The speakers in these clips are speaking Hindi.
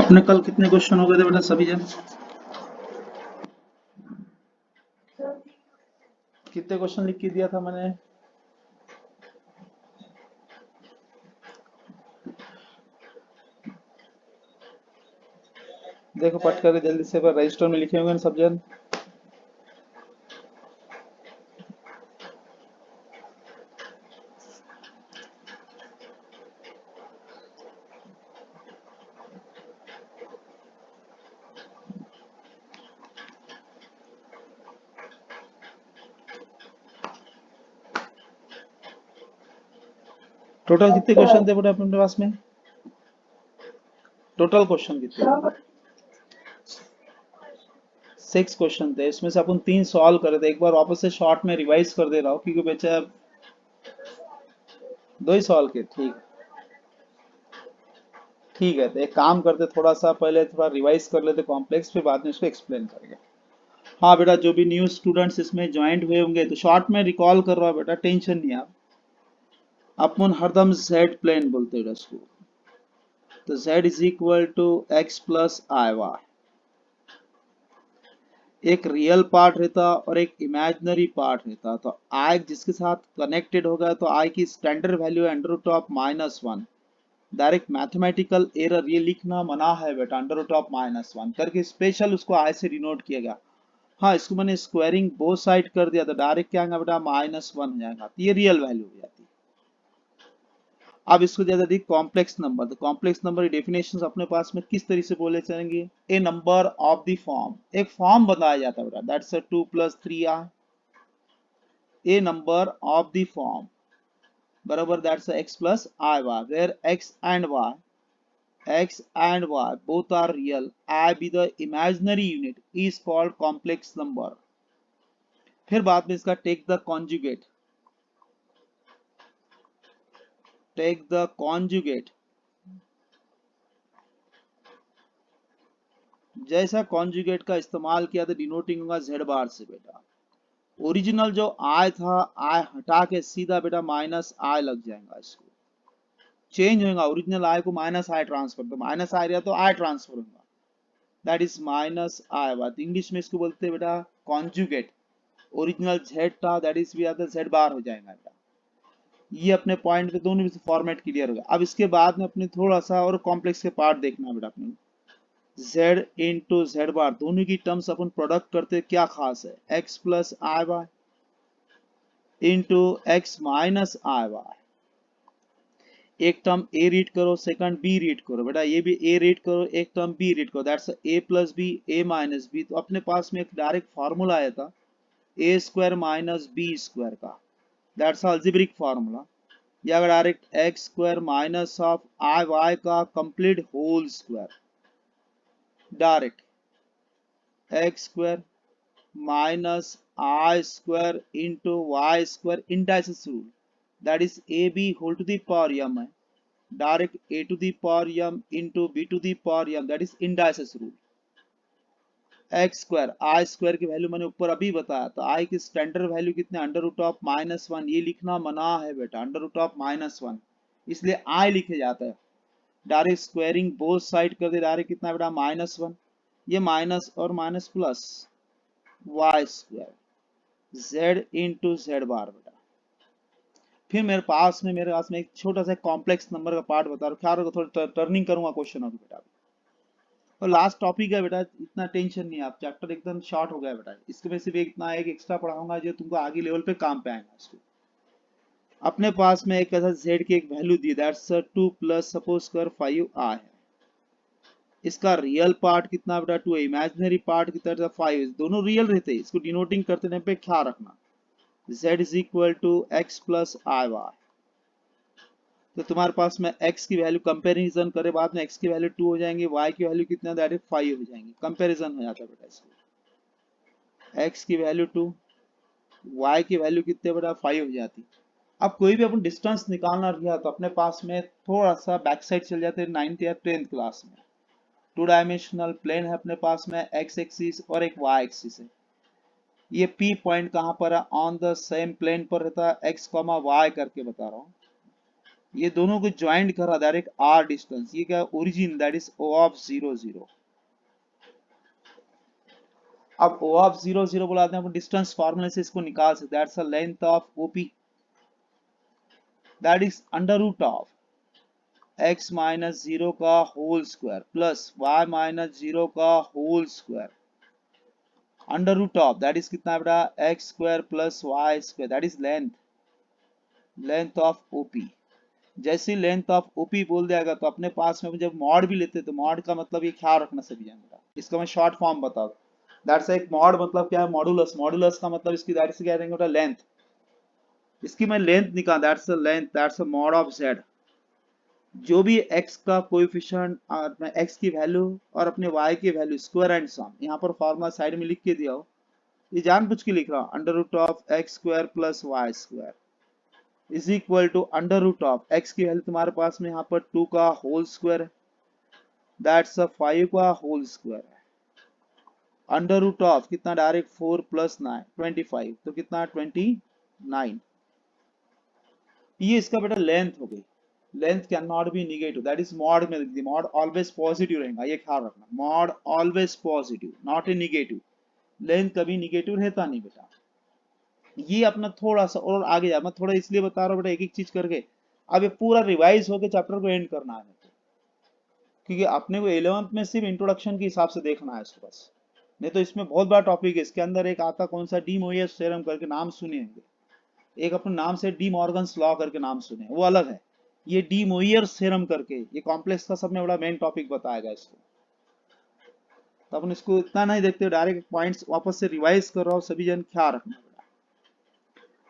अपने कल कितने क्वेश्चन हो गए थे बेटा सभी जन? कितने क्वेश्चन लिख के दिया था मैंने? देखो पट करके जल्दी से रजिस्टर में लिखे होंगे ना सब जन। टोटल कितने क्वेश्चन थे बेटा अपने पास में? टोटल क्वेश्चन कितने? 6 क्वेश्चन थे, इसमें से अपन 3 सॉल्व करे थे। एक बार वापस से शॉर्ट में रिवाइज कर दे रहा हूँ क्योंकि बच्चा 2 ही सॉल्व के। ठीक ठीक है, तो एक काम करते, थोड़ा सा पहले थोड़ा रिवाइज कर लेते कॉम्प्लेक्स, फिर बाद में इसको एक्सप्लेन करेंगे। हाँ बेटा, जो भी न्यू स्टूडेंट्स इसमें ज्वाइंट हुए होंगे तो शॉर्ट में रिकॉल कर रहा है बेटा, टेंशन नहीं आप। अपन हरदम जेड प्लेन बोलते हैं इसको। तो z is equal to X plus I Y. एक रियल पार्ट रहता और एक इमेजिनरी पार्ट रहता, तो आई जिसके साथ कनेक्टेड होगा तो आई की स्टैंडर्ड वैल्यू है under root of -1। Direct mathematical error ये लिखना मना है बेटा, अंडर रूट ऑफ -1 करके स्पेशल उसको आई से डिनोट किया गया। हाँ, इसको मैंने स्क्वायरिंग बोथ साइड कर दिया तो डायरेक्ट क्या आएगा बेटा, -1 हो जाएगा, तो ये रियल वैल्यू हो जाती है। अब इसको ज्यादा दी कॉम्प्लेक्स नंबर, तो कॉम्प्लेक्स नंबर की डेफिनेशन अपने पास में किस तरीके से बोले चलेंगे? ए नंबर ऑफ द फॉर्म, एक फॉर्म बताया जाता है बेटा, that's a 2 + 3i। A number of the form बराबर that's x plus i where x and y both are real, I be the imaginary unit is called complex number। फिर बाद में इसका टेक द कॉन्जुगेट। जैसा कॉन्जुगेट का इस्तेमाल किया तो डिनोटिंग होगा z बार से बेटा। ओरिजिनल जो i था, i हटा के सीधा बेटा माइनस i लग जाएगा, इसको चेंज होगा। ओरिजिनल i को माइनस i ट्रांसफर, तो माइनस i रहा तो i ट्रांसफर होगा, दैट इज माइनस i बात। इंग्लिश में इसको बोलते हैं बेटा कॉन्जुगेट। ओरिजिनल z था, दैट इज भी आता z बार हो जाएगा बेटा। ये अपने पॉइंट पे दोनों भी फॉर्मेट क्लियर हो गया। अब इसके बाद में अपने थोड़ा सा और कॉम्प्लेक्स के पार्ट देखना बेटा। अपने z इंटू जेड बार दोनों की टर्म्स अपन प्रोडक्ट करते, क्या खास है? x plus I Y into X minus I Y. एक टर्म a रीड करो, सेकंड b रीड करो बेटा, ये भी a रीड करो, एक टर्म b रीड करो, that's a plus B a minus B. तो अपने पास में एक डायरेक्ट फार्मूला आया था a square minus B square का, दैट्स अल्जेब्रिक फार्मूला। या अगर direct x square minus of i y का complete whole square, direct x square minus i square into y square indices rule, that is a b whole to the power m है, direct a to the power m into b to the power m, that is indices rule. X square i square की वैल्यू मैंने ऊपर अभी बताया था, आई की स्टैंडर्ड वैल्यू कितने, अंडर रूट ऑफ -1। ये लिखना मना है बेटा, अंडर रूट ऑफ -1, इसलिए आई लिखे जाता है। डायरेक्ट स्क्वायरिंग बोथ साइड कर दे, डायरेक्ट कितना बेटा, -1। ये माइनस और minus plus Y square z into z bar बेटा। फिर मेरे पास में एक छोटा सा कॉम्प्लेक्स नंबर का पार्ट बता रहा हूँ, ख्याल रखो, थोड़ा टर्निंग करूंगा क्वेश्चन अभी बेटा। और लास्ट टॉपिक है बेटा, इतना टेंशन नहीं है, आप चैप्टर एकदम शॉर्ट हो गया बेटा, इसके में सिर्फ इतना एक एक्स्ट्रा पढ़ाऊंगा जो तुमको आगे लेवल पे काम पे आएगा। इसको अपने पास में एक ऐसा z की एक value the, that's 2 plus suppose कर 5i है। इसका रियल पार्ट कितना बेटा 2 है, इमेजिनरी पार्ट कितना 5 है, दोनों रियल रहते हैं। इसको डिनोटिंग करते टाइम पे ख्याल रखना, z is equal to X plus I Y. तो तुम्हारे पास में x की वैल्यू कंपैरिजन करे, बाद में x की वैल्यू 2 हो जाएंगे, y की वैल्यू कितना डायरेक्ट 5 हो जाएंगे, कंपैरिजन हो जाता है बेटा। इसको x की वैल्यू 2, y की वैल्यू कितने बेटा 5 हो जाती। अब कोई भी अपन डिस्टेंस निकालना रहा तो अपने पास में थोड़ा सा बैक साइड चल जाते हैं 9th या 10th क्लास में। 2 डायमेंशनल प्लेन है अपने पास में, x एक्सिस और एक y एक्सिस है। ये P पॉइंट कहां पर है, ऑन द सेम प्लेन पर रहता है, x, y करके बता रहा हूं। ये दोनों को ज्वाइंट करा डायरेक्ट आर डिस्टेंस, ये क्या origin that is O of 0 0। अब ओ ऑफ 0 0 बुलाते हैं अपन, डिस्टेंस फार्मूले से इसको निकाल सकते हैं, that's the length of OP that is under root of x minus 0 का whole square plus y minus 0 का whole square under root of that is कितना बेटा x square plus Y square that is length of OP. जैसे लेंथ ऑफ ओपी बोल दिया गया तो अपने पास में जब मॉड भी लेते तो मॉड का मतलब ये ख्याल रखना सभी जन का, इसका मैं शॉर्ट फॉर्म बता दूं, दैट्स एक मॉड मतलब क्या है, मॉडुलस, मॉडुलस का मतलब इसकी दैट से क्या रहेंगे बेटा लेंथ, इसकी मैं लेंथ निकाल that's the length that's the mod of z, जो भी x का कोएफिशिएंट अपने x की वैल्यू और अपने y की वैल्यू स्क्वायर एंड सम, यहाँ पर फॉर्मूला साइड में लिख के दिया हो, ये जानबूझ के लिख रहा हूं, under root of x square plus Y square is equal to under root of x की वैल्यू तुम्हारे पास में यहाँ पर 2 का होल स्क्वायर है, दैट्स अ 5 का होल स्क्वायर है, अंडर रूट ऑफ कितना डायरेक्ट 4 प्लस 9 25, तो कितना 29, ये इसका बेटा लेंथ हो गई। Length can not be negative that is mod में लिख दी, मॉड ऑलवेज पॉजिटिव रहेगा, ये ख्याल रखना, mod always positive not a negative, length कभी निगेटिव रहता नहीं बेटा। ये अपना थोड़ा सा और आगे जा, मैं थोड़ा इसलिए बता रहा हूँ बेटा एक एक चीज करके, अब ये पूरा रिवाइज होकर चैप्टर को एंड करना है, क्योंकि अपने को 11th में सिर्फ इंट्रोडक्शन के हिसाब से देखना है इसको बस, नहीं तो इसमें बहुत बड़ा टॉपिक है। इसके अंदर एक आता कौन सा डी मोयर्स थ्योरम करके नाम सुने होंगे, एक अपने नाम से डी मॉर्गन्स लॉ करके नाम सुने, वो अलग है, ये डी मोयर्स थ्योरम करके ये कॉम्प्लेक्स का सब में बड़ा मेन टॉपिक बताएगा इसको, तो अपन इसको इतना नहीं देखते, डायरेक्ट पॉइंट्स वापस से रिवाइज कर रहा हूँ, सभी जन ख्याल रखना।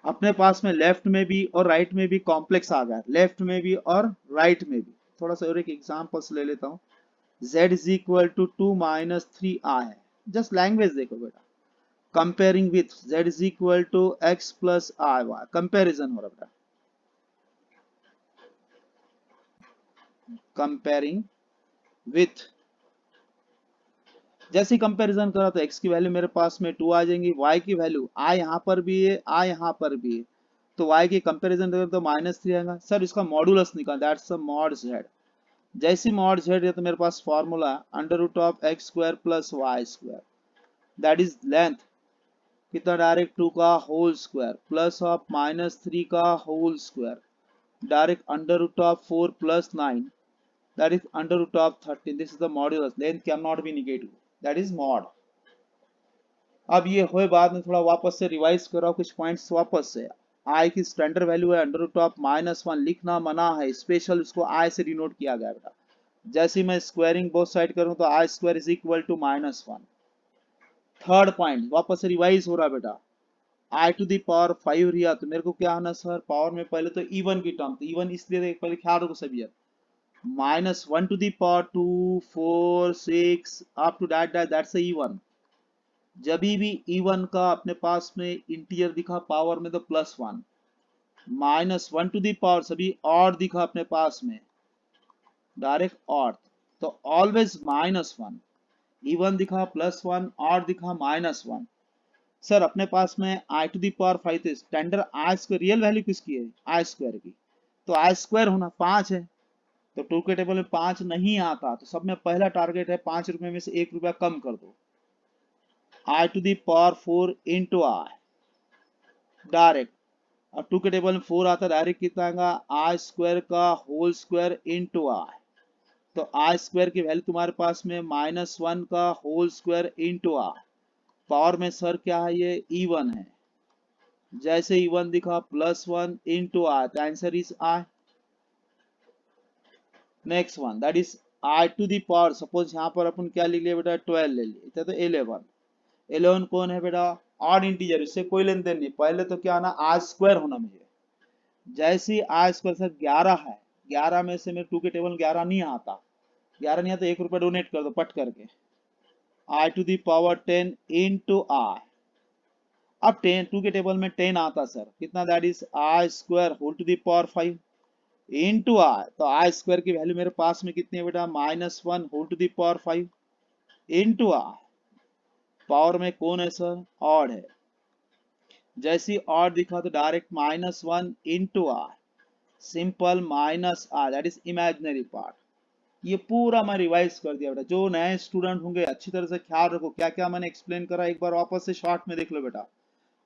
अपने पास में लेफ्ट में भी और राइट में भी कॉम्प्लेक्स आ गया, लेफ्ट में भी और राइट में भी, थोड़ा सा और एक एग्जांपल्स ले लेता हूँ, z is equal to 2 minus 3i है, जस्ट लैंग्वेज देखो बेटा, comparing with z is equal to x plus I Y, comparison हो रहा बेटा, कंपेयरिंग विथ, जैसे कंपैरिजन करा तो x की वैल्यू मेरे पास में 2 आ जाएंगी, y की वैल्यू i यहाँ पर भी है, i यहाँ पर भी है, तो y की कंपैरिजन करें तो -3 आएगा। सर इसका मॉडुलस निकाल, दैट्स द मॉड z, जैसी मॉड z है तो मेरे पास formula under root of x square plus Y square, that is length कितना डायरेक्ट 2 का होल स्क्वायर प्लस ऑफ -3 का whole square, direct under root of 4 plus 9 that is under root of 13, this is the modulus, length cannot be negative, that is mod। अब ये हुए बाद में थोड़ा वापस से रिवाइज कर रहा हूँ कुछ पॉइंट्स वापस से, आई की स्टैंडर्ड वैल्यू है अंडर रूट ऑफ -1, लिखना मना है, स्पेशल उसको आई से डिनोट किया गया बेटा, जैसे मैं स्क्वायरिंग बोथ साइड करूँ तो i square is equal to -1। Third point वापस से रिवाइज हो रहा बेटा, आई टू दी पावर 5 रिया तो मेरे को क्या आना सर, पावर में पहले तो इवन की टर्म, तो इवन इसलिए पहले ख्याल रखो सभी, -1 to the power 2 4 6 up to that's a even, जब भी इवन का अपने पास में इंटीजर दिखा पावर में तो +1, -1 to the पावर सभी और दिखा अपने पास में डायरेक्ट और, तो ऑलवेज -1, इवन दिखा +1 और दिखा -1। सर अपने पास में आई टू दी पावर 5 तो standard I square real value किसकी है, आई स्क्वायर की, तो आई स्क्वायर होना 5 है, तो टू के टेबल में 5 नहीं आता, तो सब में पहला टारगेट है 5 रुपए में से 1 रुपया कम कर दो, i to the power 4 into i direct, और टू के टेबल में 4 आता, डायरेक्ट कितना आएगा आई स्क्वायर का होल स्क्वायर इंटू आई, तो आई स्क्वायर की वैल्यू तुम्हारे पास में -1 का whole square into I, power में सर क्या है ये इवन है, जैसे इवन दिखा +1 इंटू आई, तो answer is I. Next one that is I to the power, suppose यहाँ पर अपन क्या लिख लिया बेटा 12 ले लिया, तो 11 कौन है बेटा ऑड इंटीजर, इससे कोई लेन देन नहीं, पहले तो क्या आना आई स्क्वायर होना मुझे, जैसे ही आई स्क्वायर सर 11 है, 11 में से मेरे 2 के टेबल 11 नहीं आता, 11 नहीं आता 1 रुपया डोनेट कर दो पट करके, आई टू दी पावर 10 इंटू आई, अब 10 2 के टेबल में 10 आता सर कितना, that is i square whole to the power 5 into आई, तो आई स्क्वायर की वैल्यू मेरे पास में कितनी है बेटा -1 whole to the power 5 into I, power में कौन है सर ऑड है, जैसी ऑड दिखा तो direct -1 into I, simple minus R that is imaginary part. ये पूरा मैं रिवाइज कर दिया बेटा, जो नए स्टूडेंट होंगे अच्छी तरह से ख्याल रखो क्या क्या मैंने एक्सप्लेन करा, एक बार वापस से शॉर्ट में देख लो बेटा।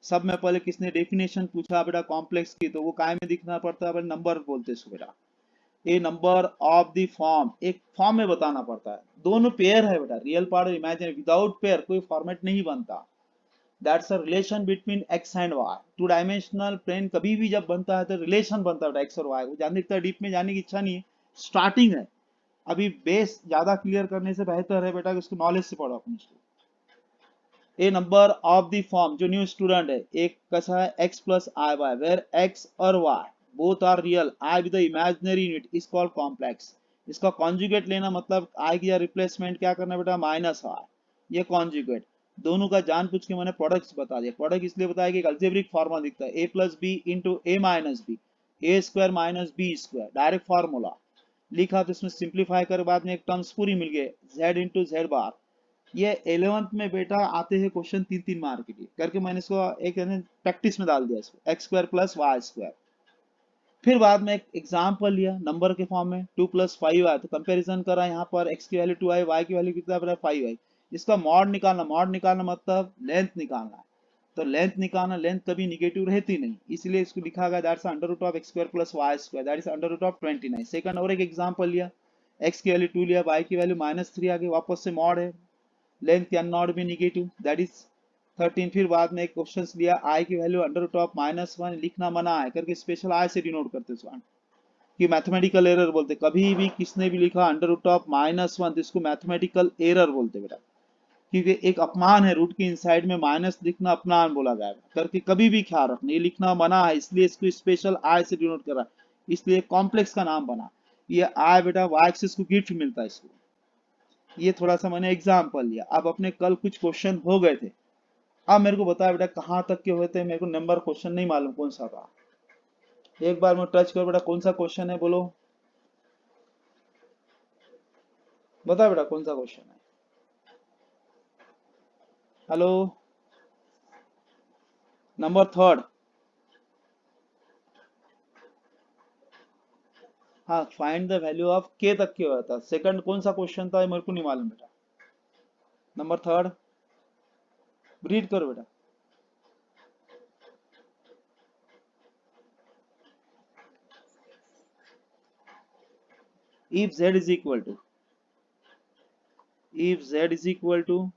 सब में पहले किसने डेफिनेशन पूछा बेटा कॉम्प्लेक्स की, तो वो काय में दिखना पड़ता है, नंबर बोलते हैं बेटा। A number of the form, एक फॉर्म में बताना पड़ता है। दोनों पेयर है बेटा, रियल पार्ट और इमेजिनरी, विदाउट पेयर कोई फॉर्मेट नहीं बनता। That's a relation between X and Y. Two dimensional plane कभी भी जब बनता है तो रिलेशन बनता है एक्स और वाई। वो जानने का डीप में जाने की इच्छा नहीं है, स्टार्टिंग है अभी, बेस ज्यादा क्लियर करने से बेहतर है बेटा कि उसको नॉलेज से पढ़ो अपने इसको। A number of the form, जो न्यू स्टूडेंट है, एक कैसा है x plus I Y, where x और y both are real, i with the imaginary unit is called complex. इसका कॉन्जुगेट लेना मतलब i की रिप्लेसमेंट क्या करना बेटा, माइनस r, ये कॉन्जुगेट। दोनों का जान पूछ के मैंने प्रोडक्ट्स बता दिया। प्रोडक्ट इसलिए बताया कि अल्जेब्रिक फॉर्मूला दिखता है, a plus B into A minus B, A square minus B square, direct formula लिखा, तो इसमें सिंप्लीफाई कर बाद में एक टर्म्स पूरी मिल गए, z इंटू जेड बार। ये 11th में बेटा आते हैं क्वेश्चन 3-3 मार्क के लिए करके, मैंने इसको एक प्रैक्टिस में डाल दिया इसको, X square plus Y square. फिर बाद में एक एग्जाम्पल लिया नंबर के फॉर्म में, 2 + 5 आया तो कंपैरिजन करा, यहाँ पर x की वैल्यू 2 आई, y की वैल्यू कितना है 5 आई। इसका मॉड निकालना, मॉड निकालना मतलब लेंथ निकालना है। तो लेंथ निकालना, लेंथ कभी निगेटिव रहती नहीं, इसलिए इसको लिखा गया that's under root of x square plus Y square, that is under root of 29। Second और एक एग्जाम्पल लिया, x की वैल्यू 2 लिया, y की वैल्यू -3 आ गई, वापस से मॉड है, length can not be negative, that is 13। फिर बाद में एक क्वेश्चन लिया, i की वैल्यू अंडर रूट ऑफ -1 लिखना मना है करके स्पेशल i से डिनोट करते हैं, कि मैथमेटिकल एरर बोलते। कभी भी किसने भी लिखा अंडर रूट ऑफ -1 तो इसको मैथमेटिकल एरर बोलते बेटा, क्योंकि एक अपमान है, रूट के इनसाइड में माइनस लिखना अपमान बोला जाएगा करके, कभी भी ख्याल रखना, ये लिखना मना है, इसलिए इसको स्पेशल आई से डिनोट करा, इसलिए कॉम्प्लेक्स का नाम बना। ये आई बेटा वाई एक्सिस को गिफ्ट मिलता है इसको। ये थोड़ा सा मैंने एग्जाम्पल लिया। अब अपने कल कुछ क्वेश्चन हो गए थे, अब मेरे को बताया बेटा कहाँ तक के हुए थे, मेरे को नंबर क्वेश्चन नहीं मालूम कौन सा था, एक बार मैं टच करो बेटा, कौन सा क्वेश्चन है बोलो, बता बेटा कौन सा क्वेश्चन है। Hello, number third. हाँ, फाइंड द वैल्यू ऑफ के तक के हुआ था। सेकंड कौन सा क्वेश्चन था मेरे को नहीं मालूम बेटा। नंबर थर्ड रीड करो बेटा। if z is equal to, if z is equal to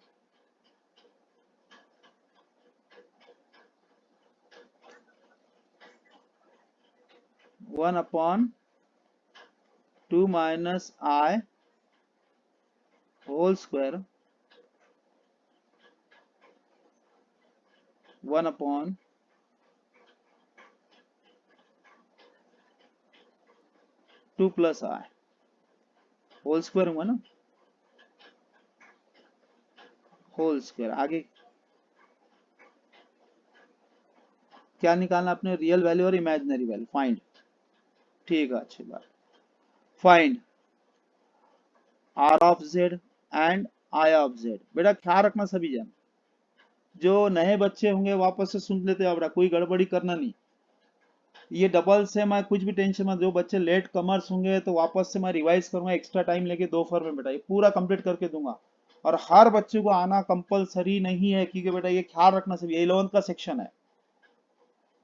1/2 minus I whole square 1/2 plus I whole square हुआ ना, होल स्क्वायर। आगे क्या निकालना अपने, रियल वैल्यू और इमेजिनरी वैल्यू फाइंड। ठीक है, अच्छी बात। Find R of Z and I of Z. बेटा ख्याल रखना सभी जन, जो नए बच्चे होंगे वापस से सुन लेते हो बेटा, कोई गड़बड़ी करना नहीं। ये डबल से मैं कुछ भी टेंशन मत, जो बच्चे लेट कमर्स होंगे तो वापस से मैं रिवाइज करूंगा एक्स्ट्रा टाइम लेके दोपहर में बेटा, ये पूरा कंप्लीट करके दूंगा। और हर बच्चे को आना कंपलसरी नहीं है, क्योंकि बेटा ये ख्याल रखना सभी, 11th का सेक्शन है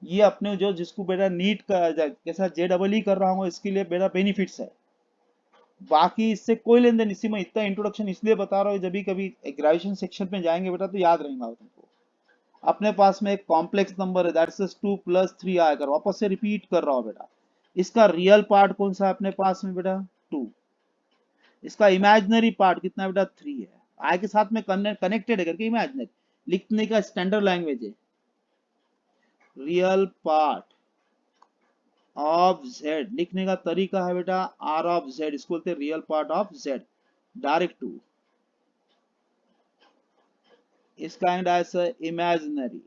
ये, अपने जो जिसको बेटा नीट का कैसा JEE कर रहा हूँ इसके लिए बेटा बेनिफिट्स है, बाकी इससे कोई लेन देन। इसी में इतना इंट्रोडक्शन इसलिए बता रहा हूँ, जब भी कभी ग्रेजुएशन सेक्शन में जाएंगे बेटा तो याद रहेगा तुमको। अपने पास में एक कॉम्प्लेक्स नंबर है, दैट इज 2 + 3 आएगा, वापस से रिपीट कर रहा हूँ बेटा। इसका रियल पार्ट कौन सा है अपने पास में बेटा, 2। इसका इमेजिनरी पार्ट कितना है बेटा, 3 है। आई के साथ में कनेक्टेड है करके इमेजिनरी, लिखने का स्टैंडर्ड लैंग्वेज है। रियल पार्ट ऑफ जेड लिखने का तरीका है बेटा, आर ऑफ जेड, इसको बोलते हैं real part of Z, direct 2। इसका एंड ऐसा इमेजिनरी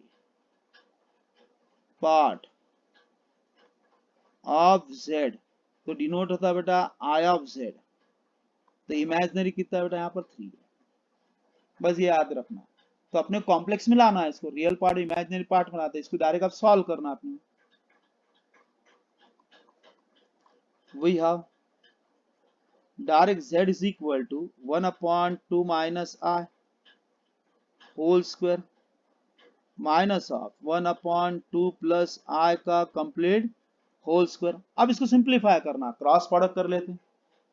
पार्ट ऑफ जेड, तो डिनोट होता है बेटा आई ऑफ जेड। तो इमेजिनरी कितना है बेटा, यहाँ पर 3 है, बस ये याद रखना। तो अपने कॉम्प्लेक्स में लाना है इसको, रियल पार्ट इमेजिनरी पार्ट बनाते हैं, इसको डायरेक्ट आप सॉल्व करना अपने। we have direct z is equal to 1 upon 2 minus I whole square minus of 1 upon 2 plus i का कंप्लीट होल स्क्वायर। अब इसको सिंप्लीफाई करना, क्रॉस प्रोडक्ट कर लेते हैं।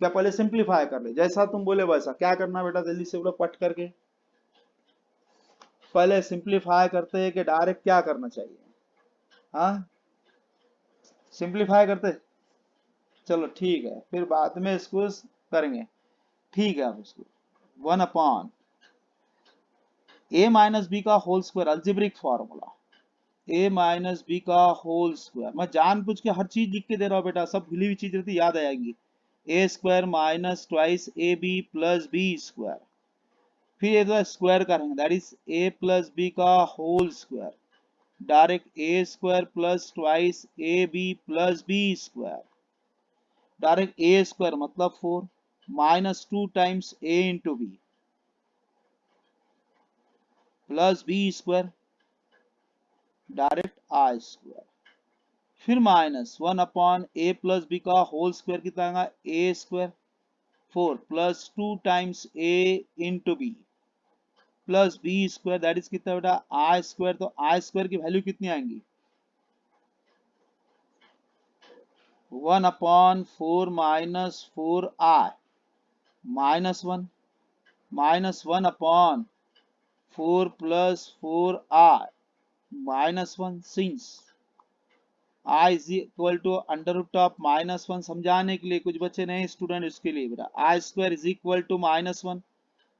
क्या पहले सिंप्लीफाई कर ले, जैसा तुम बोले वैसा। क्या करना बेटा, जल्दी से बोलो पट करके। पहले सिंप्लीफाई करते हैं कि डायरेक्ट क्या करना चाहिए? हाँ, सिंप्लीफाई करते। चलो ठीक है, फिर बाद में इसको करेंगे। ठीक है, अब इसको 1 अपॉन ए माइनस बी का होल स्क्वायर, अल्जेब्रिक फॉर्मूला ए माइनस बी का होल स्क्वायर। मैं जानबूझ के हर चीज लिख के दे रहा हूँ बेटा, सब भूली हुई चीज रहती याद आ जाएंगी। A square minus twice a b plus B square, फिर ये तो स्क्वायर करेंगे, that is a plus b का whole square. Direct a square plus twice a b plus B square. Direct a square मतलब 4 minus 2 times A into B plus B square direct i square. फिर minus 1 upon a plus b का होल स्क्वायर कितना आएगा, a square 4 plus 2 times A into B plus B square, that is कितना बेटा, आई स्क्वायर। तो आई स्क्वायर की वैल्यू कितनी आएंगी, 1 upon 4 minus 4 I minus 1 minus 1 upon 4 plus 4 I minus 1 since I is equal to under root of minus 1। समझाने के लिए, कुछ बच्चे नए स्टूडेंट, इसके लिए बेटा i square is equal to minus 1,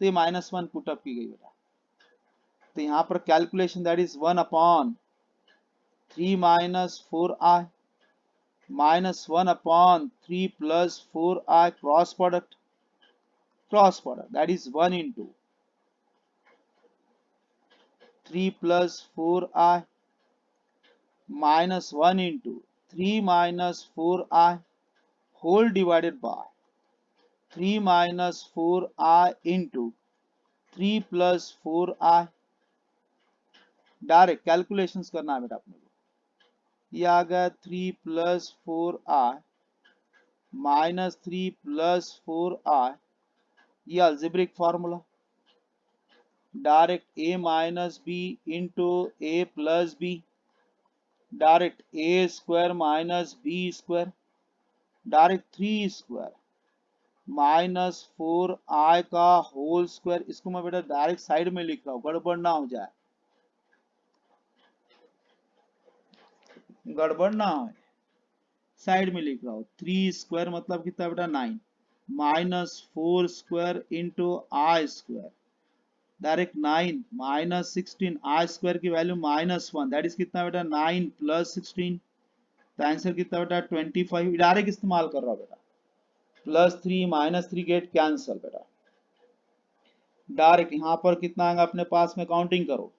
तो ये माइनस 1 पुट अप की गई बेटा। तो यहाँ पर calculation that is 1 upon 3 minus 4 I minus 1 upon 3 plus 4 i cross product that is 1 into 3 plus 4 I minus 1 into 3 minus 4 i whole divided by 3 minus 4 i into 3 plus 4 i. Direct calculations करना है बेटा अपने को। ये आ गया 3 plus 4 I minus 3 plus 4 i, ये algebraic formula. Direct a minus B into A plus B, direct a square minus B square, direct 3 square minus 4 i का होल स्क्वायर। इसको मैं बेटा डायरेक्ट साइड में लिख रहा हूं, गड़बड़ ना हो जाए, गड़बड़ ना हो, साइड में लिख रहा हूं। 3 स्क्वायर मतलब कितना बेटा 9 minus 4 square into i square, direct 9 minus 16 I square की वैल्यू माइनस 1, दैट इज कितना बेटा 9 प्लस 16, तो आंसर कितना बेटा 25। डायरेक्ट इस्तेमाल कर रहा हूं बेटा, प्लस 3 माइनस 3 गेट कैंसल बेटा। डायरेक्ट यहाँ पर कितना आएगा अपने पास में, काउंटिंग करो,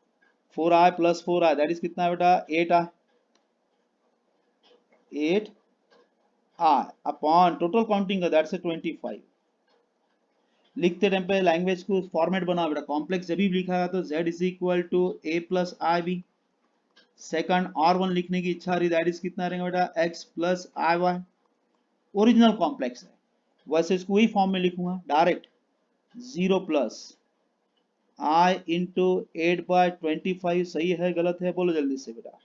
4 आई प्लस 4 आई दैट इज कितना बेटा 8 आई, 8 आई अपॉन टोटल काउंटिंग का दैट्स 25। लिखते टाइम पे लैंग्वेज को फॉर्मेट बना बेटा, कॉम्प्लेक्स जब भी लिखा है तो z is equal to A plus I B. Second और वन लिखने की इच्छा रही, दैट इज कितना रहेगा बेटा x plus I Y. Original complex है, वैसे इसको वही फॉर्म में लिखूंगा, डायरेक्ट 0 प्लस आई इंटू 8/25। सही है गलत है बोलो जल्दी से बेटा।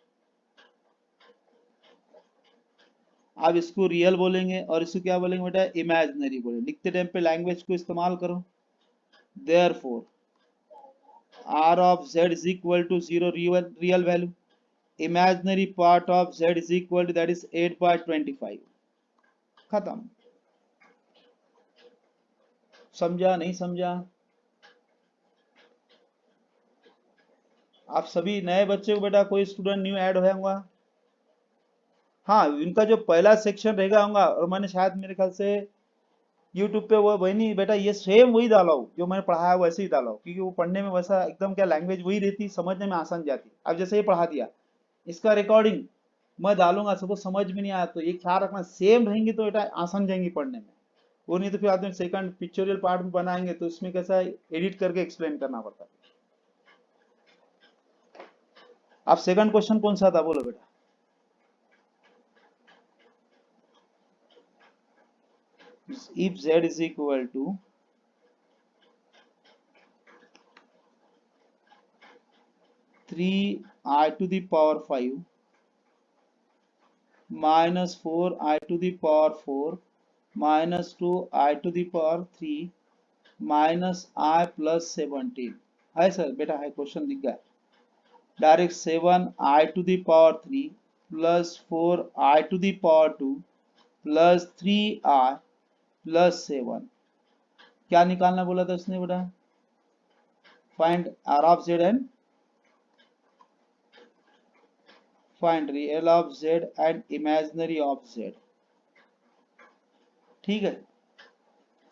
अब इसको रियल बोलेंगे और इसको क्या बोलेंगे बेटा, इमेजिनरी बोलेंगे। लिखते टाइम पे लैंग्वेज को इस्तेमाल करो। Therefore r of z is equal to 0 real value, imaginary part of z is equal to that is 8/25। खत्म। समझा नहीं समझा? आप सभी नए बच्चे को बेटा, कोई स्टूडेंट न्यू ऐड होया होगा? हाँ, इनका जो पहला सेक्शन रहेगा होगा, और मैंने शायद मेरे ख्याल से YouTube पे वो वही नहीं बेटा, ये सेम वही डाला हूँ जो मैंने पढ़ाया वैसे ही डाला हूँ, क्योंकि वो पढ़ने में वैसा एकदम क्या लैंग्वेज वही रहती, समझने में आसान जाती। अब जैसे ये पढ़ा दिया, इसका रिकॉर्डिंग मैं डालूंगा, सबको समझ में नहीं आया तो ये ख्याल रखना सेम रहेंगी तो बेटा आसान जाएंगी पढ़ने में। वो नहीं तो फिर आदमी सेकंड पिक्चोरियल पार्ट में बनाएंगे तो इसमें कैसा एडिट करके एक्सप्लेन करना पड़ता है। अब सेकंड क्वेश्चन कौन सा था बोलो बेटा? if z is equal to 3i to the power 5 minus 4i to the power 4 minus 2i to the power 3 minus I plus 17 है सर बेटा है क्वेश्चन दिख गया direct 7i to the power 3 plus 4i to the power 2 plus 3i plus 7 क्या निकालना बोला था उसने बेटा find r of z and find real of z and imaginary of z ठीक है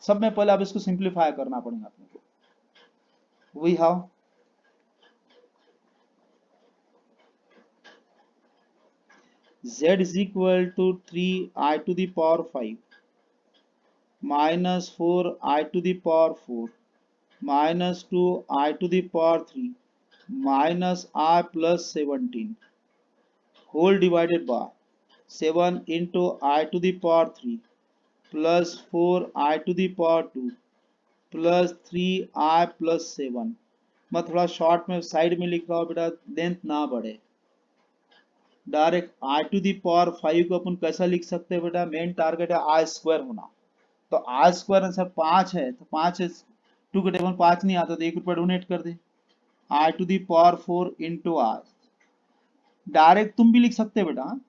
सब में पहले अब इसको सिंप्लीफाई करना पड़ेगा अपने को we have z is equal to 3i to the power 5 minus 4i to the power 4 minus 2i to the power 3 minus I plus 17 whole divided by 7 into I to the power 3 plus 4i to the power 2 plus 3i plus 7 मैं थोड़ा शॉर्ट में साइड में लिख रहा हूँ बेटा लेंथ ना बढ़े direct i to the power 5 को अपन कैसा लिख सकते हैं बेटा मेन टारगेट है i स्क्वायर होना तो i स्क्वायर आंसर 5 है तो 5 है 2 के टेबल 5 नहीं आता तो 1 रुपया डोनेट कर दे i टू दी पावर 4 इंटू r डायरेक्ट तुम भी लिख सकते हैं बेटा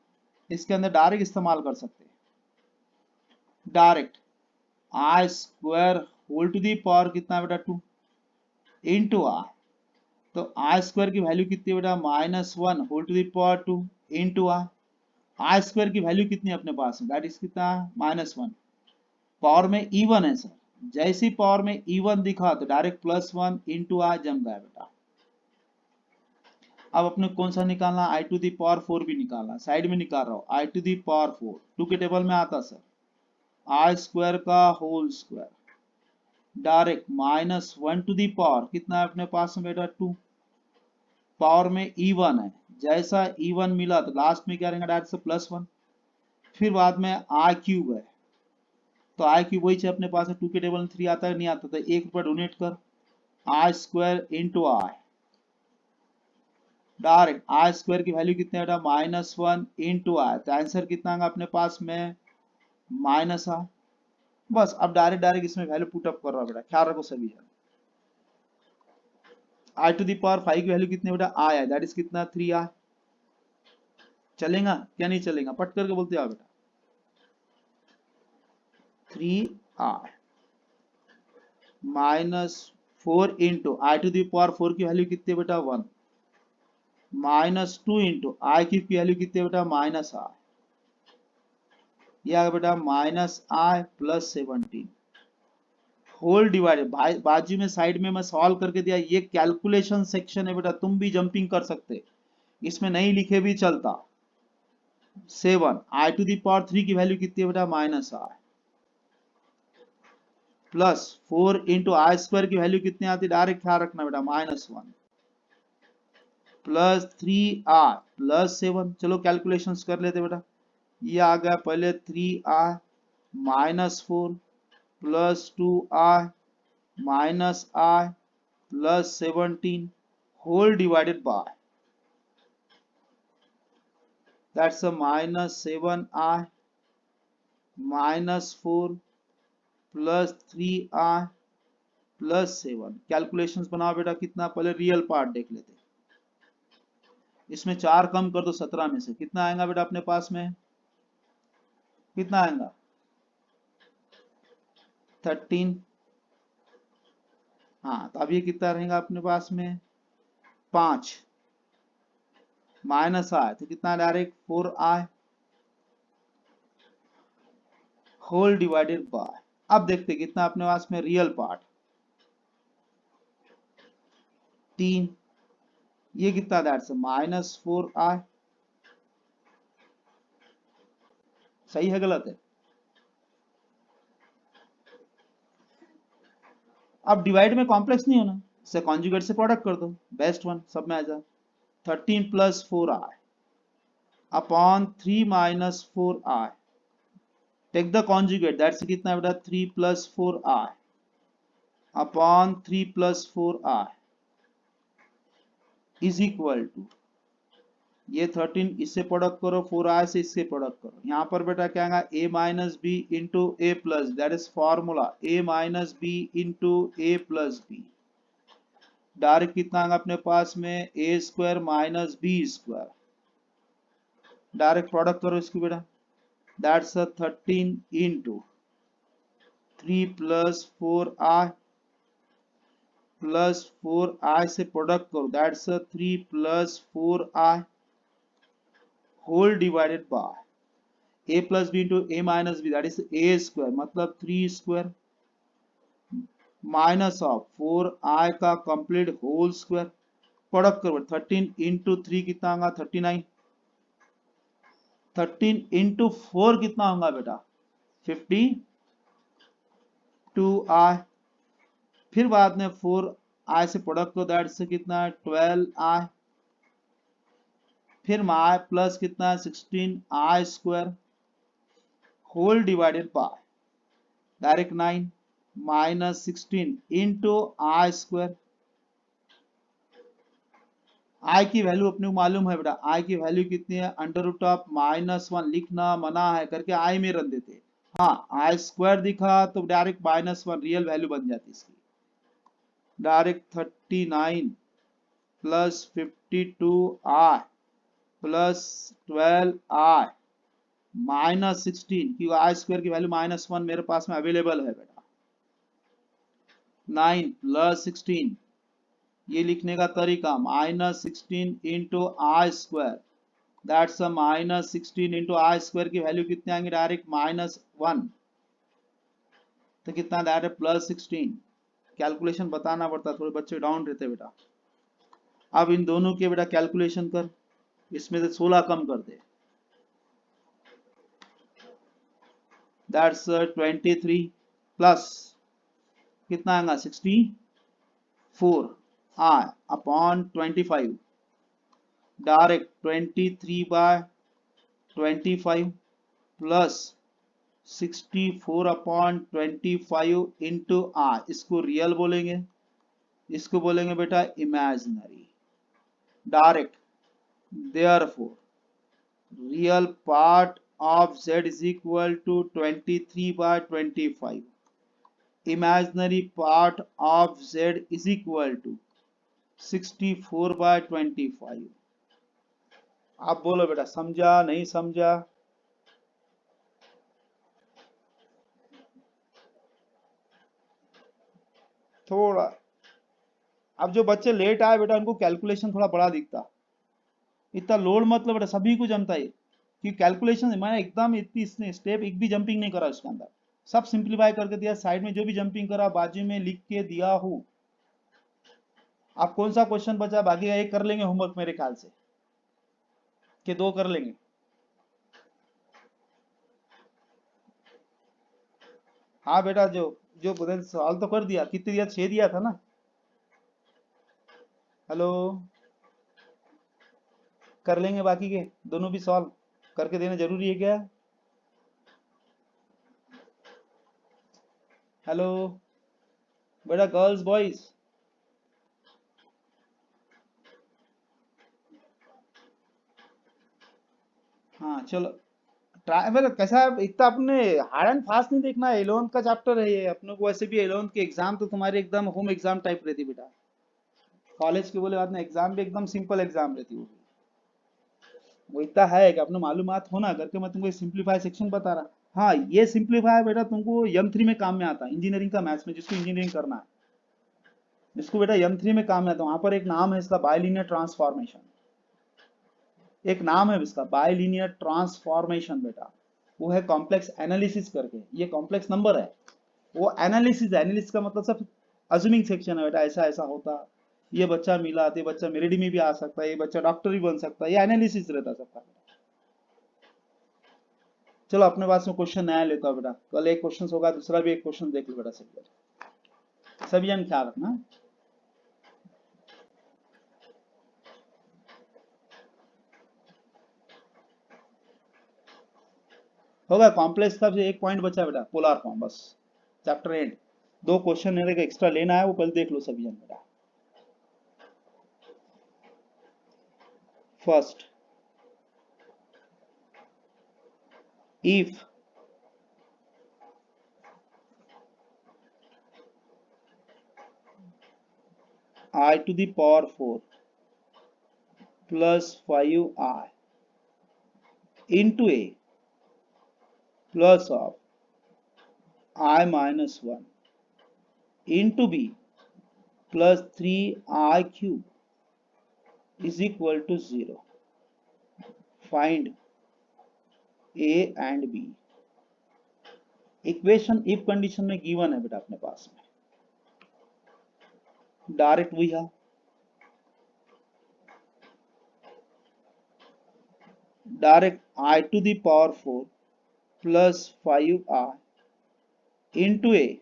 इसके अंदर डायरेक्ट इस्तेमाल कर सकते हैं direct i square whole to the power कितना बेटा 2 इंटू r तो i स्क्वायर की वैल्यू कितनी है बेटा -1 whole to the power 2 into r square की वैल्यू कितनी है अपने पास में दैट इज कितना -1 पावर में इवन है सर जैसी पावर में इवन दिखा तो डायरेक्ट +1 इंटू r जम गया बेटा अब अपने कौन सा निकालना i टू दी पावर 4 भी निकालना साइड में निकाल रहा हूं i टू दी पावर 4 2 के टेबल में आता सर i स्क्वायर का whole square direct -1 to the power कितना है अपने पास में बेटा 2 पावर में इवन है जैसा इवन मिला तो लास्ट में क्या रहेगा डायरेक्ट से +1 फिर बाद में आई क्यूब है तो आई क्यूब वही अपने पास है 2 के टेबल में 3 आता है नहीं आता तो 1 रुपया डोनेट कर आई square into i direct i square की वैल्यू कितने बेटा -1 इंटू आई तो आंसर कितना आएगा अपने पास में -आ बस अब डायरेक्ट इसमें वैल्यू पुट अप कर रहा बेटा ख्याल रखो सभी जन आई टू दी पावर 5 की वैल्यू कितने बेटा आई है दैट इज कितना 3i चलेगा क्या नहीं चलेगा पट करके बोलते आओ बेटा 3i -4 into I to the power 4 की वैल्यू कितनी बेटा 1 -2 इंटू आई की वैल्यू कितनी बेटा -i यह आ गया बेटा -i प्लस 17 होल डिवाइडेड बाजू में साइड में मैं सॉल्व करके दिया ये कैलकुलेशन सेक्शन है बेटा तुम भी जंपिंग कर सकते इसमें नहीं लिखे भी चलता 7 i टू दी पावर 3 की वैल्यू कितनी है बेटा -i plus 4 into i square की वैल्यू कितनी आती है डायरेक्ट ख्याल रखना बेटा -1 प्लस 3i प्लस 7 चलो कैलकुलेशंस कर लेते बेटा ये आ गया पहले 3i -4 plus 2i minus i plus 17 whole divided by that's a -7i -4 plus 3i plus 7 calculations बनाओ बेटा कितना पहले रियल पार्ट देख लेते इसमें 4 कम कर दो 17 में से कितना आएगा बेटा अपने पास में कितना आएगा 13 हाँ तो अब ये कितना रहेगा अपने पास में 5 माइनस i तो कितना direct 4i whole divided bye अब देखते कितना अपने पास में रियल पार्ट 3 ये कितना दैट्स -4i सही है गलत है अब डिवाइड में कॉम्प्लेक्स नहीं होना इसे कॉन्जुगेट से प्रोडक्ट कर दो बेस्ट वन सब में आ जाए 13 plus 4i upon 3 minus 4i take the conjugate, that's कितना है बेटा 3 plus 4i upon 3 plus 4i is equal to, ये 13 इससे प्रोडक्ट करो, 4i से इससे प्रोडक्ट करो, यहाँ पर बेटा क्या आएगा a minus B into A plus, that is formula a minus B into A plus B. Direct कितना आएगा अपने पास में a square minus B square, direct product करो इसकी बेटा, that's 13 into 3 plus 4i plus 4i से प्रोडक्ट करो, that's 3 plus 4i whole divided by a plus B into A minus B, that is a square, मतलब 3 स्क्वायर माइनस ऑफ 4i का कंप्लीट होल स्क्वायर, प्रोडक्ट करो 13 इंटू 3 कितना होगा 39, 13 इंटू 4 कितना होगा बेटा 52i, फिर बाद में 4i से प्रोडक्ट करो, दैट से कितना है 12i, फिर i प्लस कितना है 16i square whole divided by direct 9 minus 16 into i square. I की वैल्यू अपने को मालूम है बेटा, आई की वैल्यू कितनी है अंडर रूट ऑफ -1, लिखना मना है करके आई में रख देते। हाँ आई स्क्वायर दिखा तो डायरेक्ट -1 रियल वैल्यू बन जाती इसकी, direct 39 plus 52i plus 12i minus 16, क्योंकि आई स्क्वायर की वैल्यू -1 मेरे पास में अवेलेबल है बेटा, 9 प्लस 16, ये लिखने का तरीका -16 into i square, that's -16 into i square की वैल्यू कितने आएंगे डायरेक्ट -1, तो कितना डायरेक्ट +16। कैलकुलेशन बताना पड़ता, थोड़े बच्चे डाउन रहते बेटा। अब इन दोनों के बेटा कैलकुलेशन कर, इसमें से 16 कम कर दे, दैट्स 23 प्लस कितना आएगा 64 आई अपॉन 25, डायरेक्ट 23/25 प्लस 64 अपॉन 25 इंटू आई, इसको रियल बोलेंगे, इसको बोलेंगे बेटा imaginary, direct therefore real part of z is equal to 23/25, imaginary part of z is equal to 64/25। आप बोलो बेटा समझा नहीं समझा? थोड़ा, अब जो बच्चे लेट आए बेटा उनको कैलकुलेशन थोड़ा बड़ा दिखता, इतना लोड मतलब बेटा सभी को जमता है कि कैलकुलेशन मैंने एकदम इतनी स्टेप एक भी जंपिंग नहीं करा उसके अंदर, सब सिंप्लीफाई करके दिया, साइड में जो भी जंपिंग करा बाजू में लिख के दिया हूं। आप कौन सा क्वेश्चन बचा बाकी, एक कर लेंगे होमवर्क मेरे ख्याल से कि 2 कर लेंगे। हाँ बेटा जो जो सवाल तो कर दिया, कितने दिया 6 दिया था ना। हेलो, कर लेंगे बाकी के दोनों भी सॉल्व करके देना जरूरी है क्या? हेलो बेटा गर्ल्स बॉयज, हाँ चलो ट्राई, मतलब कैसा है इतना अपने हार्ड एंड फास्ट नहीं देखना है, 11th का चैप्टर है ये अपने को, वैसे भी 11th के एग्जाम तो तुम्हारे एकदम होम एग्जाम टाइप रहती बेटा, कॉलेज के बोले बाद में एग्जाम भी एकदम सिंपल एग्जाम रहती है, वो इतना है कि अपने मालूमात होना करके मैं तुमको सिंप्लीफाई सेक्शन बता रहा। हाँ ये सिंप्लीफाई बेटा तुमको M3 में काम में आता है, इंजीनियरिंग का मैथ्स में जिसको इंजीनियरिंग करना है, जिसको बेटा M3 में काम में आता है, वहां पर एक नाम है इसका बायलीनियर ट्रांसफॉर्मेशन, एक नाम है इसका बायलीनियर ट्रांसफॉर्मेशन बेटा, वो है कॉम्प्लेक्स एनालिसिस करके, ये कॉम्प्लेक्स नंबर है, वो एनालिसिस, एनालिसिस का मतलब सब अज्यूमिंग सेक्शन है बेटा, ऐसा ऐसा होता, ये बच्चा मिला तो ये बच्चा मेरिडी में भी आ सकता है, ये बच्चा डॉक्टर भी बन सकता है, ये एनालिसिस रहता सबका। चलो अपने पास में क्वेश्चन नया लेता हूं बेटा, कल एक क्वेश्चन होगा, दूसरा भी एक क्वेश्चन देख लो बेटा, सभी जन ख्याल रखना। होगा कॉम्प्लेक्स का एक पॉइंट बचा बेटा, पोलर फॉर्म, बस चैप्टर एंड। 2 क्वेश्चन मेरे को एक्स्ट्रा लेना है, वो कल देख लो सभी जन बेटा। First, if I to the power 4 plus 5I into A plus of I minus 1 into B plus 3I cube is equal to 0. Find A and B. Equation if condition में गिवन है बेटा अपने पास में, डायरेक्ट वही है, direct I to the power 4 plus 5I into A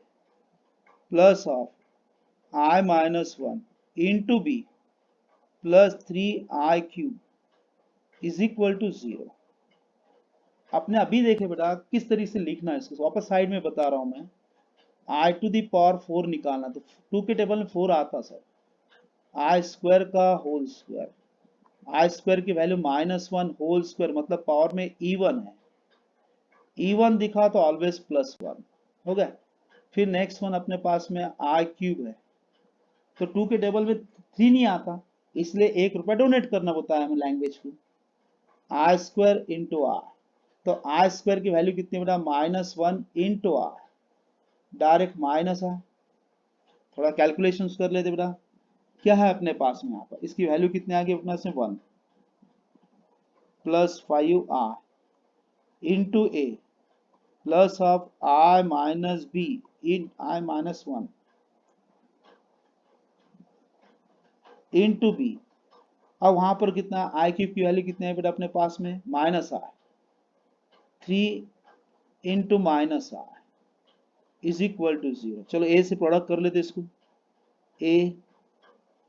plus of I minus 1 into B plus 3I cube is equal to 0. आपने अभी देखे बेटा किस तरीके से लिखना है इसको, वापस साइड में बता रहा हूं मैं। I to the power 4 निकालना, तो 2 के टेबल में 4 आता सर, I स्क्वायर का होल स्क्वायर, I स्क्वायर की वैल्यू -1 होल स्क्वायर, मतलब पावर में इवन है, इवन दिखा तो ऑलवेज +1 हो गया। फिर नेक्स्ट वन अपने पास में I क्यूब है, तो 2 के टेबल में 3 नहीं आता, इसलिए ₹1 डोनेट करना बताया हमें लैंग्वेज को, I स्क्वायर इंटू आर, तो I स्क्वायर की वैल्यू कितनी बेटा, -1 इंटू आर, डायरेक्ट माइनस है, थोड़ा कैलकुलेशन कर लेते बेटा, क्या है अपने पास में यहाँ पर, इसकी वैल्यू कितने आ गई अपने पास में 1 plus 5R into A plus of I minus B इन I माइनस 1 इंटू बी। अब वहां पर कितना I क्यूब की वैल्यू कितने है बेटा अपने पास में, -R, 3 into -R is equal to 0। चलो ए से प्रोडक्ट कर लेते इसको, A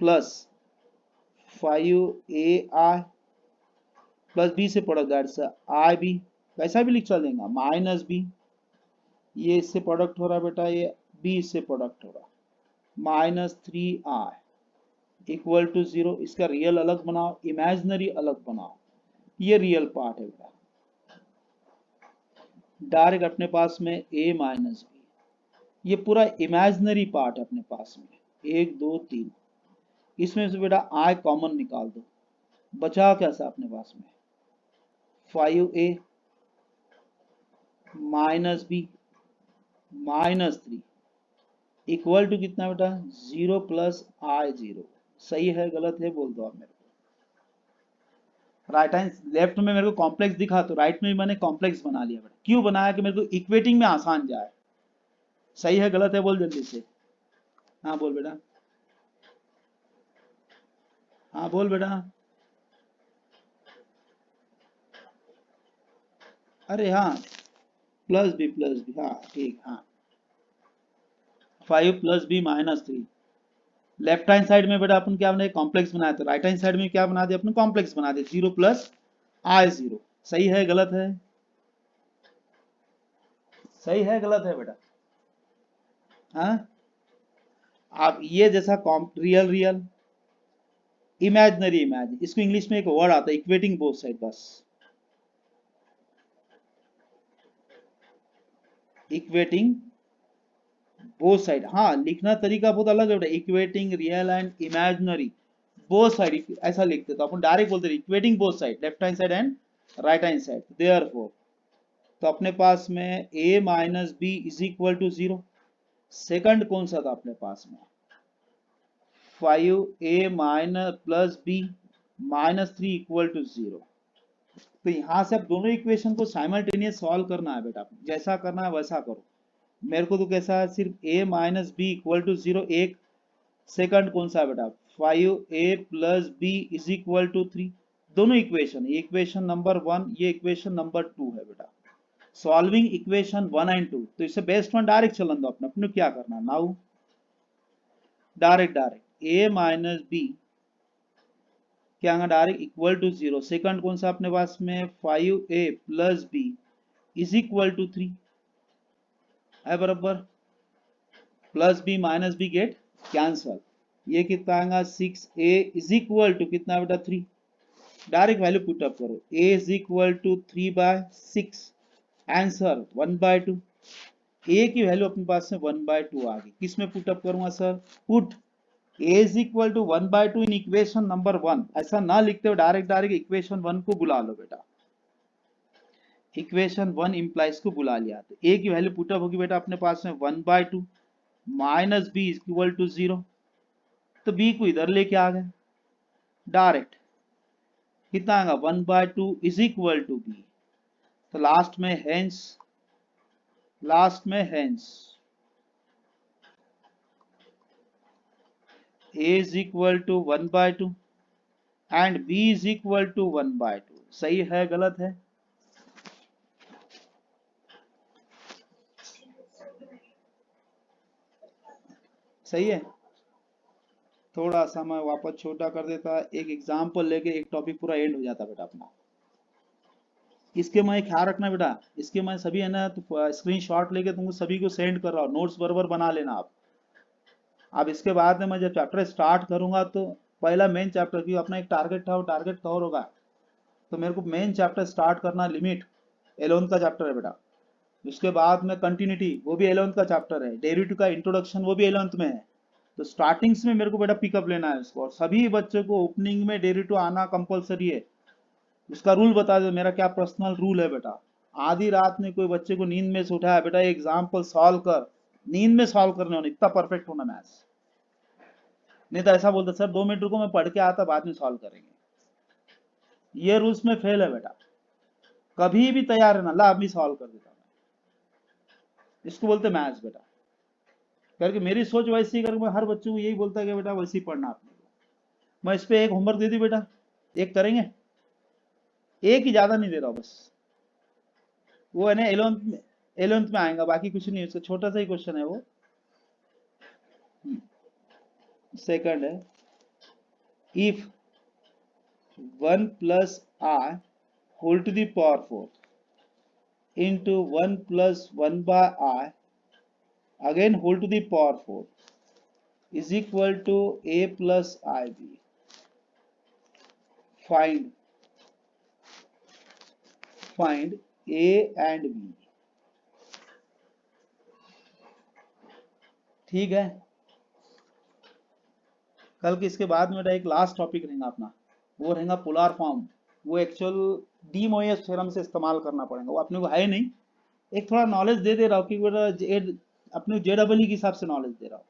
plus 5AI plus B से प्रोडक्ट दैट्स आई बी, वैसा भी लिख चल देंगे, माइनस बी, ये इससे प्रोडक्ट हो रहा है बेटा, ये बी से प्रोडक्ट हो रहा है, -3I इक्वल टू 0। इसका रियल अलग बनाओ, इमेजिनरी अलग बनाओ, ये रियल पार्ट है बेटा, डायरेक्ट अपने पास में a माइनस बी, ये पूरा इमेजिनरी पार्ट है अपने पास में, 1 2 3, इसमें से बेटा I कॉमन निकाल दो, बचा कैसा अपने पास में 5A minus B -3 equal to कितना बेटा 0 प्लस I0। सही है गलत है बोल दो आप मेरे को। राइट हैंड लेफ्ट में मेरे को कॉम्प्लेक्स दिखा, तो राइट में मैंने कॉम्प्लेक्स बना लिया बेटा, क्यों बनाया कि मेरे को इक्वेटिंग में आसान जाए। सही है गलत है बोल जल्दी से, हाँ बोल बेटा, हाँ बोल बेटा, अरे हाँ प्लस बी हाँ ठीक, हाँ 5 plus B -3, left hand side में बेटा अपन क्या बनाए कॉम्प्लेक्स बनाया, तो राइट हैंड साइड में क्या बना दिया अपन कॉम्प्लेक्स बना दिया, 0 प्लस I0। सही है गलत है, सही है गलत है बेटा, हाँ। आप ये जैसा रियल रियल इमेजिनरी इमेजिन, इसको इंग्लिश में एक वर्ड आता है इक्वेटिंग बोथ साइड, बस इक्वेटिंग बोथ साइड, हाँ लिखना तरीका बहुत अलग है बेटा, equating real and imaginary both side ऐसा लिखते, तो अपन डायरेक्ट बोलते equating both side, left hand side and right hand side, therefore तो अपने पास में a minus B is equal to 0। Second कौन सा था अपने पास में 5a minus plus B -3 equal to 0। तो यहां से अब दोनों इक्वेशन को साइमल्टेनियस सॉल्व करना है बेटा, जैसा करना है वैसा करो। मेरे को तो कैसा है, सिर्फ a minus B equal to 0, एक सेकंड कौन सा है बेटा 5a plus B is equal to 3, दोनों इक्वेशन, इक्वेशन नंबर 1, ये इक्वेशन नंबर 2 है बेटा, सॉल्विंग इक्वेशन 1 एंड 2। तो इससे बेस्ट वन डायरेक्ट चलन दो अपने क्या करना है now, direct a minus B क्या डायरेक्ट इक्वल टू 0, सेकंड कौन सा अपने पास में 5a plus B is equal to 3 है बराबर, plus B minus B get cancel, ये कितना आएगा 6a इज इक्वल टू कितना बेटा 3, डायरेक्ट वैल्यू पुट अप करो, a is equal to 3/6, answer 1/2, a की वैल्यू अपने पास में 1/2 आ गई, किस में पुट अप करूंगा sir, put a is equal to 1/2 in equation number 1, ऐसा ना लिखते हो डायरेक्ट डायरेक्ट इक्वेशन 1 को बुला लो बेटा, इक्वेशन 1 इंप्लाइज को बुला लिया, तो a की वैल्यू पुट अप होगी बेटा अपने पास में 1/2 minus B is equal to 0, तो b को इधर लेके आ गए डायरेक्ट, कितना आएगा 1/2 इज इक्वल टू b, तो लास्ट में hence a is equal to 1/2 and b is equal to 1/2, सही है गलत है, सही है। थोड़ा सा मैं वापस छोटा कर देता, एक एग्जाम्पल लेके एक टॉपिक पूरा एंड हो जाता बेटा अपना, इसके मैं ख्याल रखना बेटा, इसके मैं सभी है ना तो स्क्रीनशॉट लेके तुमको सभी को सेंड कर रहा हूँ, नोट्स बराबर बना लेना आप। अब इसके बाद में मैं जब चैप्टर स्टार्ट करूंगा तो पहला मेन चैप्टर, क्योंकि अपना एक टारगेट था, वो टारगेट कवर होगा, तो मेरे को मेन चैप्टर स्टार्ट करना, लिमिट 11th का चैप्टर है बेटा, उसके बाद में कंटिन्यूटी वो भी 11th का चैप्टर है, डेरिवेटिव का इंट्रोडक्शन वो भी 11th में है, तो स्टार्टिंग्स में मेरे को बेटा पिकअप लेना है उसको, और सभी बच्चों को ओपनिंग में डेरिवेटिव आना कंपलसरी है, उसका रूल बता दो, मेरा क्या पर्सनल रूल है बेटा, आधी रात में कोई बच्चे को नींद में से उठाया, बेटा एग्जाम्पल सॉल्व कर, नींद में सॉल्व करने होना, इतना परफेक्ट होना मैथ्स, नहीं तो ऐसा बोलता सर 2 मिनट रुको मैं पढ़ के आता बाद में सॉल्व करेंगे, ये रूल्स में फेल है बेटा, कभी भी तैयार है ना, ला अभी सॉल्व कर देता मैं, इसको बोलते मैथ्स बेटा, करके मेरी सोच वैसी ही, करके मैं हर बच्चों को यही बोलता है कि बेटा वैसे ही पढ़ना आपने, मैं इस पे एक होमवर्क दे दी बेटा, एक करेंगे, एक ही ज्यादा नहीं दे रहा हूं बस, वो है ना 11th में आएगा, बाकी कुछ नहीं, उसका छोटा सा ही क्वेश्चन है वो, सेकंड है, if 1 plus I whole to the power 4 into 1 plus 1 by I again whole to the power 4 is equal to A plus IB. Find A and B. ठीक है, कल के इसके बाद मेरा एक लास्ट टॉपिक रहेगा अपना, वो रहेगा पोलर फॉर्म, वो एक्चुअल डी मोयस थ्योरम से इस्तेमाल करना पड़ेगा, वो अपने को है नहीं, एक थोड़ा नॉलेज दे रहा हूँ कि बेटा अपने JEE के हिसाब से नॉलेज दे रहा हूँ,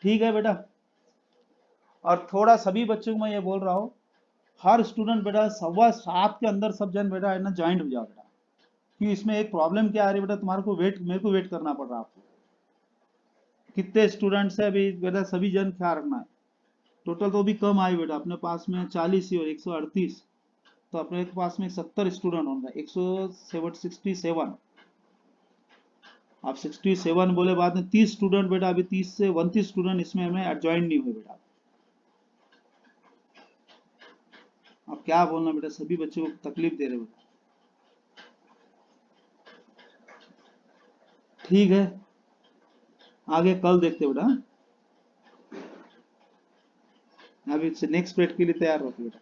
ठीक है बेटा। और थोड़ा सभी बच्चों को मैं ये बोल रहा हूँ, हर स्टूडेंट बेटा 7:15 के अंदर सब जन बेटा है ना ज्वाइंट हो जाओ बेटा, क्योंकि इसमें एक प्रॉब्लम क्या आ रही है बेटा, तुम्हारे को मेरे को वेट करना पड़ रहा है, आपको कितने स्टूडेंट्स है अभी बेटा, सभी जन ख्याल रखना है, टोटल तो भी कम आई बेटा, अपने पास में 40 ही और 138, तो अपने पास में 70 स्टूडेंट होंगे, 167, आप 67 बोले बाद में 30 स्टूडेंट बेटा, अभी 30 से 29 स्टूडेंट इसमें हमें ज्वाइन नहीं हुए बेटा, अब क्या बोलना बेटा, सभी बच्चों को तकलीफ दे रहे बेटा, ठीक है, आगे कल देखते बेटा, अभी नेक्स्ट पीरियड के लिए तैयार होते बेटा।